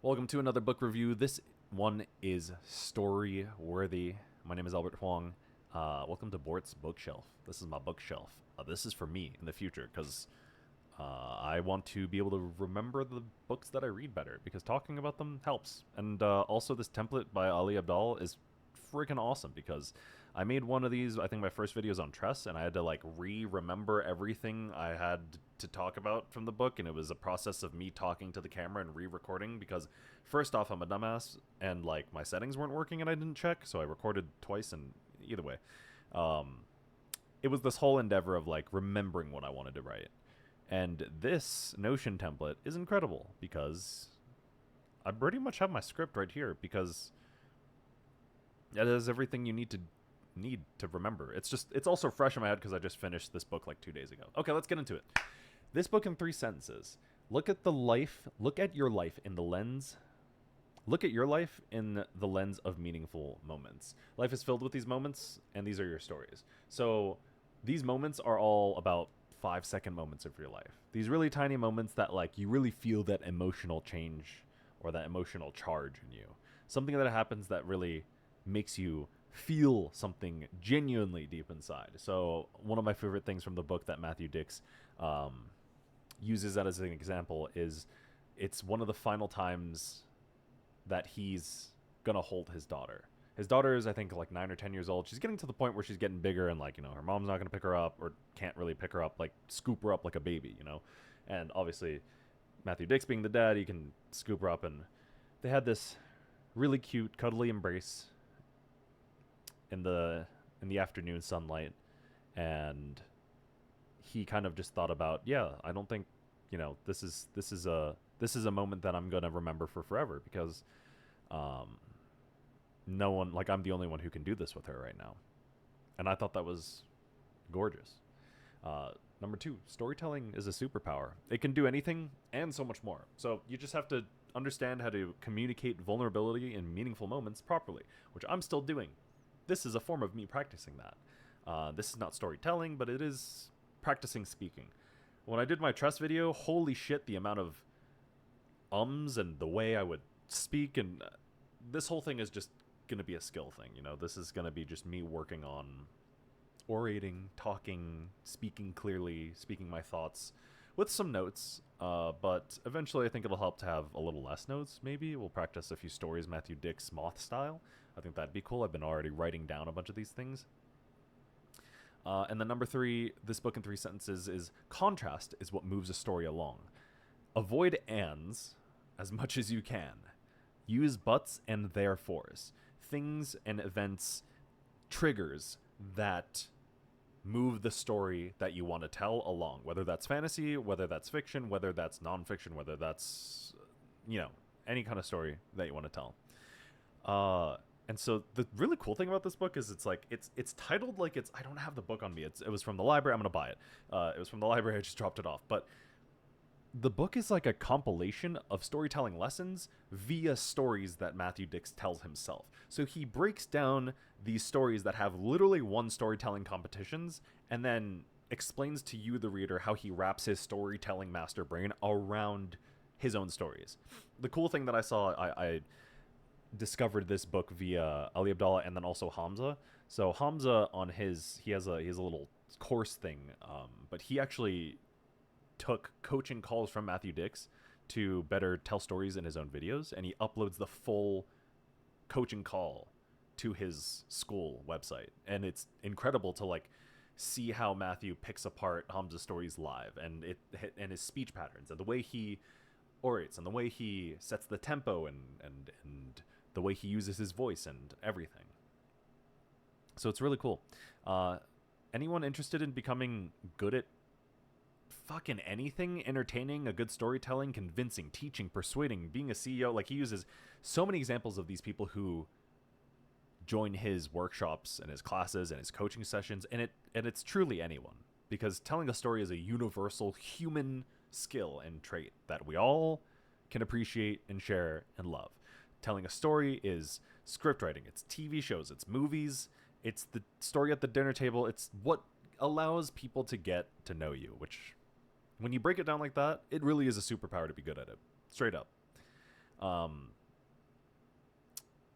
Welcome to another book review. This one is story worthy. My name is Albert Huang. Welcome to Bort's Bookshelf. This is my bookshelf. This is for me in the future because I want to be able to remember the books that I read better because talking about them helps. And also, this template by Ali Abdaal is freaking awesome because I made one of these. I think my first video is on Tress, and I had to like remember everything I had to talk about from the book, and it was a process of me talking to the camera and re-recording because first off, I'm a dumbass, and like my settings weren't working, and I didn't check, so I recorded twice. And either way, it was this whole endeavor of like remembering what I wanted to write. And this Notion template is incredible because I pretty much have my script right here because it has everything you need to remember. It's also fresh in my head because I just finished this book like 2 days ago. Okay, let's get into it. This book in 3 sentences. Look at your life in the lens. Look at your life in the lens of meaningful moments. Life is filled with these moments, and these are your stories. So these moments are all about 5-second moments of your life. These really tiny moments that like you really feel that emotional change or that emotional charge in you. Something that happens that really makes you feel something genuinely deep inside. So one of my favorite things from the book that Matthew Dix uses that as an example is it's one of the final times that he's gonna hold his daughter. His daughter is, I think, like 9 or 10 years old. She's getting to the point where she's getting bigger, and like her mom's not gonna pick her up or can't really pick her up, like scoop her up like a baby. And obviously, Matthew Dix being the dad, he can scoop her up, and they had this really cute, cuddly embrace in the afternoon sunlight, and he kind of just thought about, yeah, I don't think this is a moment that I'm gonna remember for forever because um, no one, like, I'm the only one who can do this with her right now, and I thought that was gorgeous. Number two, storytelling is a superpower. It can do anything and so much more. So you just have to understand how to communicate vulnerability in meaningful moments properly, which I'm still doing. This is a form of me practicing that. This is not storytelling, but it is practicing speaking. When I did my trust video, holy shit, the amount of ums and the way I would speak, and this whole thing is just going to be a skill thing. This is going to be just me working on orating, talking, speaking clearly, speaking my thoughts with some notes. But eventually, I think it'll help to have a little less notes. Maybe we'll practice a few stories, Matthew Dix Moth style. I think that'd be cool. I've been already writing down a bunch of these things. And then number three, this book in 3 sentences is contrast is what moves a story along. Avoid ands as much as you can. Use buts and therefores. Things and events, triggers that move the story that you want to tell along, whether that's fantasy, whether that's fiction, whether that's nonfiction, whether that's any kind of story that you want to tell. And so the really cool thing about this book is it's titled like I don't have the book on me. It was from the library. I'm gonna buy it. It was from the library. I just dropped it off. But the book is like a compilation of storytelling lessons via stories that Matthew Dix tells himself. So he breaks down these stories that have literally one storytelling competitions and then explains to you, the reader, how he wraps his storytelling master brain around his own stories. The cool thing that I saw, I discovered this book via Ali Abdaal and then also Hamza. So Hamza he has a little course thing, but he actually took coaching calls from Matthew Dix to better tell stories in his own videos, and he uploads the full coaching call to his school website, and it's incredible to like see how Matthew picks apart Hamza's stories live, and his speech patterns and the way he orates and the way he sets the tempo and the way he uses his voice and everything. So it's really cool. Anyone interested in becoming good at fucking anything, entertaining, a good storytelling, convincing, teaching, persuading, being a CEO, like, he uses so many examples of these people who join his workshops and his classes and his coaching sessions, and it's truly anyone, because telling a story is a universal human skill and trait that we all can appreciate and share and love. Telling a story is script writing, it's TV shows, it's movies, it's the story at the dinner table, it's what allows people to get to know you, which, when you break it down like that, it really is a superpower to be good at it. Straight up. Um,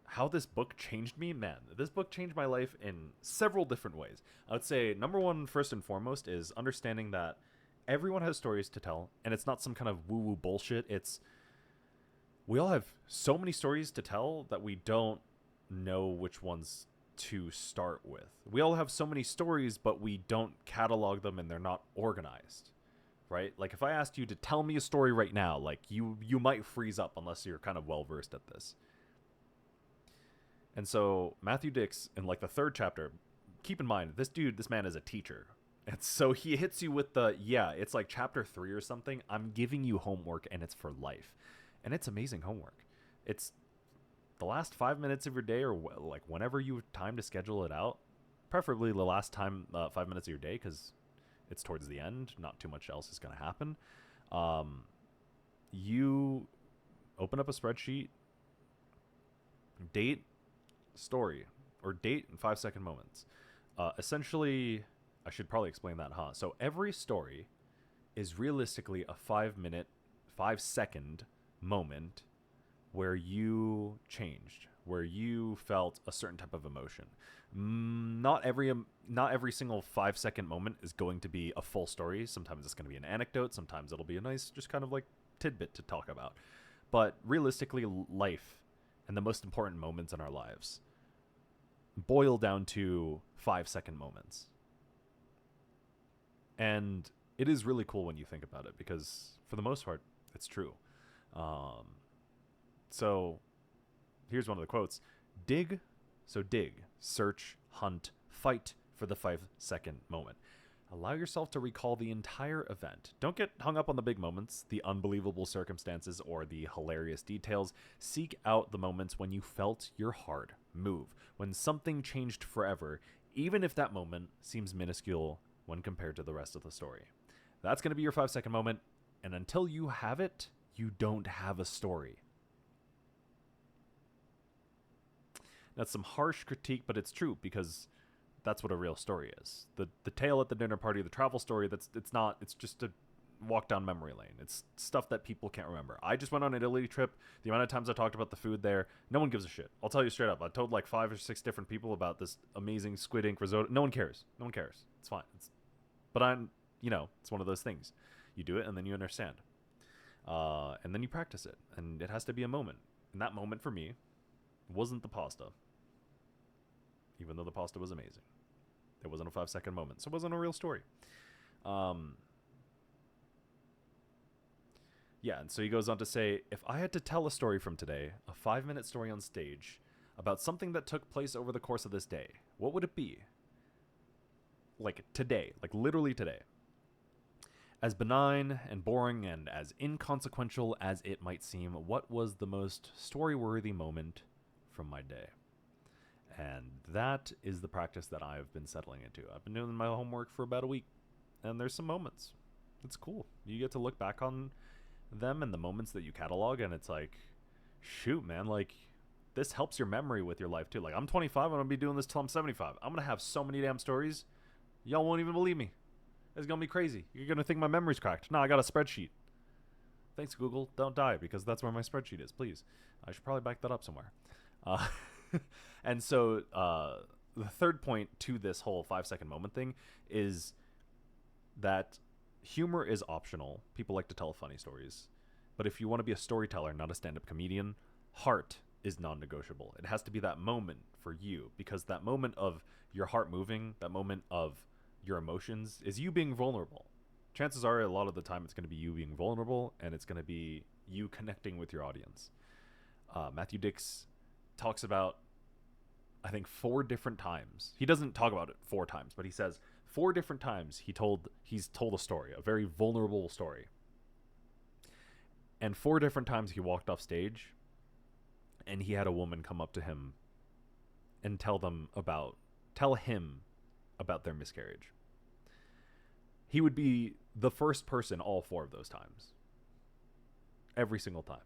how this book changed me, man. This book changed my life in several different ways. I would say number one, first and foremost, is understanding that everyone has stories to tell, and it's not some kind of woo-woo bullshit. It's we all have so many stories to tell that we don't know which ones to start with. We all have so many stories, but we don't catalog them and they're not organized. Right? Like if I asked you to tell me a story right now, like you might freeze up unless you're kind of well versed at this. And so Matthew Dix in like the third chapter, keep in mind this man is a teacher. And so he hits you with it's like chapter 3 or something. I'm giving you homework and it's for life. And it's amazing homework. It's the last 5 minutes of your day or like whenever you have time to schedule it out, preferably the last 5 minutes of your day because it's towards the end. Not too much else is going to happen. You open up a spreadsheet, date, story, or date in 5-second moments. Essentially, I should probably explain that, huh? So every story is realistically a 5-second moment where you changed, where you felt a certain type of emotion. Not every single 5-second moment is going to be a full story. Sometimes it's going to be an anecdote. Sometimes it'll be a nice, just kind of like tidbit to talk about. But realistically, life and the most important moments in our lives boil down to 5-second moments. And it is really cool when you think about it because for the most part, it's true. So here's one of the quotes. Dig, search, hunt, fight for the 5-second moment. Allow yourself to recall the entire event. Don't get hung up on the big moments, the unbelievable circumstances, or the hilarious details. Seek out the moments when you felt your heart move, when something changed forever, even if that moment seems minuscule when compared to the rest of the story. That's going to be your 5-second moment, and until you have it, you don't have a story. That's some harsh critique, but it's true because that's what a real story is. The tale at the dinner party, the travel story, it's just a walk down memory lane. It's stuff that people can't remember. I just went on an Italy trip. The amount of times I talked about the food there, no one gives a shit. I'll tell you straight up. I told like 5 or 6 different people about this amazing squid ink risotto. No one cares. It's fine. But it's one of those things. You do it and then you understand. And then you practice it. And it has to be a moment. And that moment for me wasn't the pasta. Even though the pasta was amazing. It wasn't a 5-second moment. So it wasn't a real story. And so he goes on to say, if I had to tell a story from today, a 5-minute story on stage, about something that took place over the course of this day, what would it be? Like today, like literally today. As benign and boring and as inconsequential as it might seem, what was the most story-worthy moment from my day? And that is the practice that I've been settling into. I've been doing my homework for about a week, and there's some moments. It's cool. You get to look back on them and the moments that you catalog, and it's like, shoot, man, like, this helps your memory with your life, too. Like, I'm 25, I'm going to be doing this till I'm 75. I'm going to have so many damn stories, y'all won't even believe me. It's going to be crazy. You're going to think my memory's cracked. No, I got a spreadsheet. Thanks, Google. Don't die, because that's where my spreadsheet is, please. I should probably back that up somewhere. And so the third point to this whole 5-second moment thing is that humor is optional. People like to tell funny stories. But if you want to be a storyteller, not a stand-up comedian, heart is non-negotiable. It has to be that moment for you, because that moment of your heart moving, that moment of your emotions is you being vulnerable. Chances are a lot of the time it's going to be you being vulnerable, and it's going to be you connecting with your audience. Matthew Dix talks about, I think, 4 different times. He doesn't talk about it 4 times, but he says 4 different times he's told a story, a very vulnerable story. And 4 different times he walked off stage and he had a woman come up to him and tell him about their miscarriage. He would be the first person all 4 of those times. Every single time.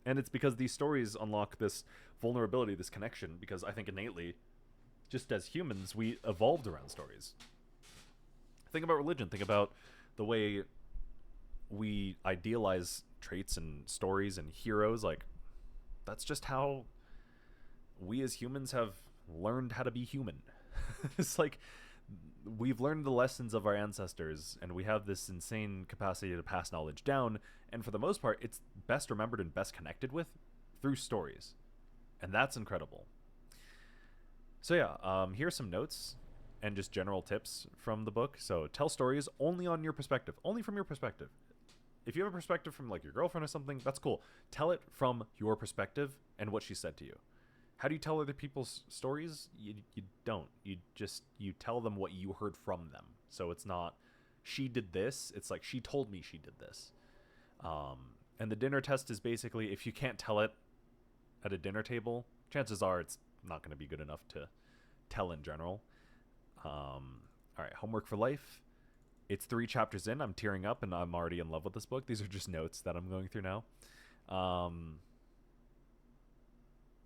And it's because these stories unlock this vulnerability, this connection, because I think innately, just as humans, we evolved around stories. Think about religion. Think about the way we idealize traits and stories and heroes. Like, that's just how we as humans have learned how to be human. It's like we've learned the lessons of our ancestors, and we have this insane capacity to pass knowledge down. And for the most part, it's best remembered and best connected with through stories, and that's incredible. So yeah, here's some notes and just general tips from the book. So tell stories only on your perspective, only from your perspective. If you have a perspective from like your girlfriend or something, that's cool. Tell it from your perspective and what she said to you. How do you tell other people's stories? You don't. You tell them what you heard from them. So it's not she did this. It's like she told me she did this. And the dinner test is basically if you can't tell it at a dinner table, chances are it's not going to be good enough to tell in general. All right, homework for life. It's 3 chapters in. I'm tearing up, and I'm already in love with this book. These are just notes that I'm going through now.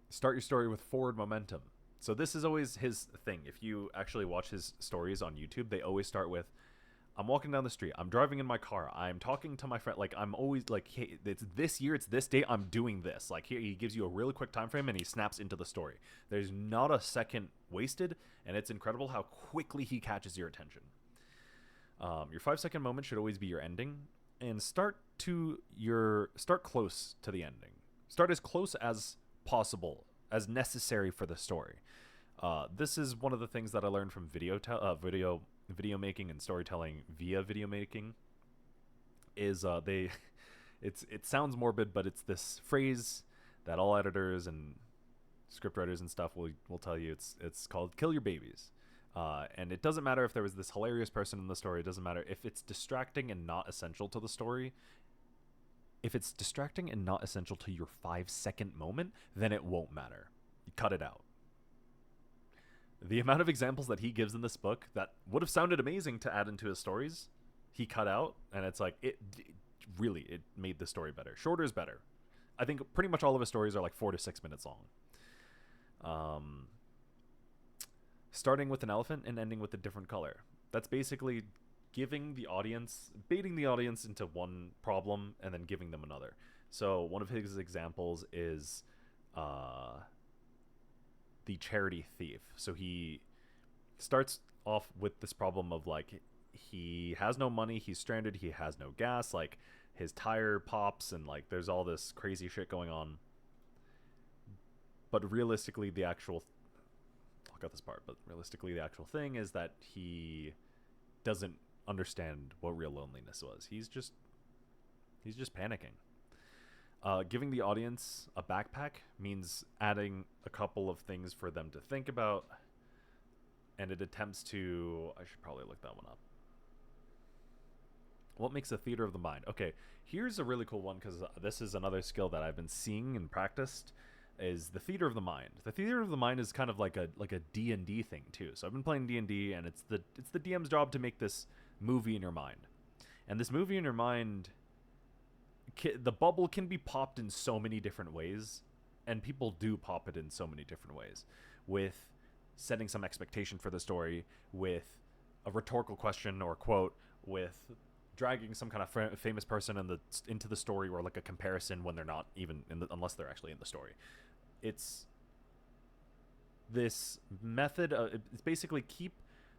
Start your story with forward momentum. So this is always his thing. If you actually watch his stories on YouTube, they always start with, I'm walking down the street, I'm driving in my car, I'm talking to my friend, like I'm always like, hey, it's this year, it's this day, I'm doing this. Like he gives you a really quick time frame and he snaps into the story. There's not a second wasted, and it's incredible how quickly he catches your attention. Your 5-second moment should always be your ending, and start close to the ending. Start as close as possible, as necessary for the story. This is one of the things that I learned from video making and storytelling via video making. Is it sounds morbid, but it's this phrase that all editors and scriptwriters and stuff will tell you. It's called "kill your babies." And it doesn't matter if there was this hilarious person in the story. It doesn't matter if it's distracting and not essential to the story. If it's distracting and not essential to your 5-second moment, then it won't matter. You cut it out. The amount of examples that he gives in this book that would have sounded amazing to add into his stories, he cut out, and it's like, it made the story better. Shorter is better. I think pretty much all of his stories are like 4 to 6 minutes long. Starting with an elephant and ending with a different color. That's basically baiting the audience into one problem and then giving them another. So one of his examples is the charity thief. So he starts off with this problem of like, he has no money, he's stranded, he has no gas, like his tire pops, and like there's all this crazy shit going on. But realistically, the actual thing is that he doesn't understand what real loneliness was. He's just panicking. Giving the audience a backpack means adding a couple of things for them to think about, and it attempts to... I should probably look that one up. What makes a theater of the mind? Okay, here's a really cool one, because this is another skill that I've been seeing and practiced, is the theater of the mind. The theater of the mind is kind of like a D&D thing too. So I've been playing D&D, and it's the DM's job to make this movie in your mind. And this movie in your mind, the bubble can be popped in so many different ways, and people do pop it in so many different ways, with setting some expectation for the story, with a rhetorical question or quote, with dragging some kind of famous person into the story, or like a comparison when they're not even unless they're actually in the story. It's this method it's basically keep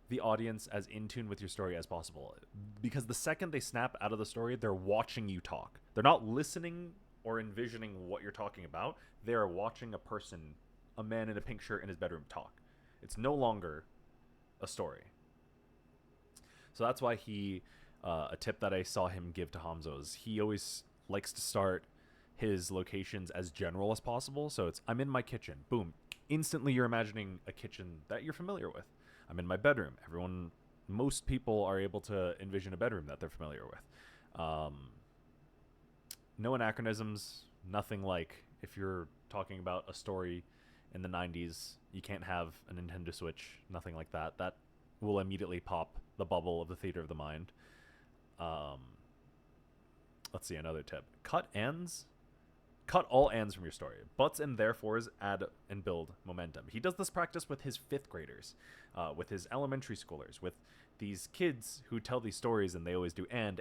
the audience as in tune with your story as possible, because the second they snap out of the story, they're watching you talk. They're not listening or envisioning what you're talking about. They're watching a man in a pink shirt in his bedroom talk. It's no longer a story. So that's why a tip that I saw him give to Hamzo is he always likes to start his locations as general as possible. So it's, I'm in my kitchen. Boom. Instantly you're imagining a kitchen that you're familiar with. I'm in my bedroom. Most people are able to envision a bedroom that they're familiar with. No anachronisms. Nothing like if you're talking about a story in the 90s, you can't have a Nintendo Switch. Nothing like that. That will immediately pop the bubble of the theater of the mind. Let's see, another tip. Cut all ands from your story. Buts and therefores add and build momentum. He does this practice with his 5th graders, with his elementary schoolers, with these kids who tell these stories, and they always do and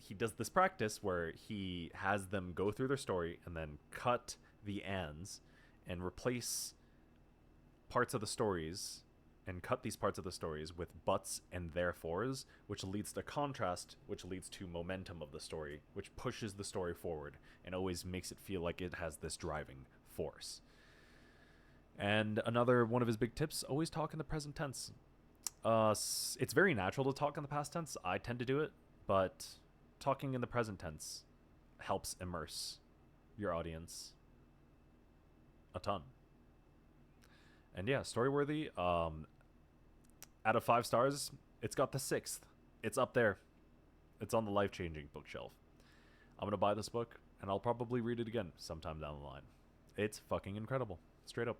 he does this practice where he has them go through their story and then cut the ands and replace parts of the stories and cut these parts of the stories with buts and therefores, which leads to contrast, which leads to momentum of the story, which pushes the story forward and always makes it feel like it has this driving force. And another one of his big tips, always talk in the present tense. It's very natural to talk in the past tense. I tend to do it, but talking in the present tense helps immerse your audience a ton. And yeah, Storyworthy, out of 5 stars, it's got the 6th. It's up there. It's on the life-changing bookshelf. I'm going to buy this book, and I'll probably read it again sometime down the line. It's fucking incredible. Straight up.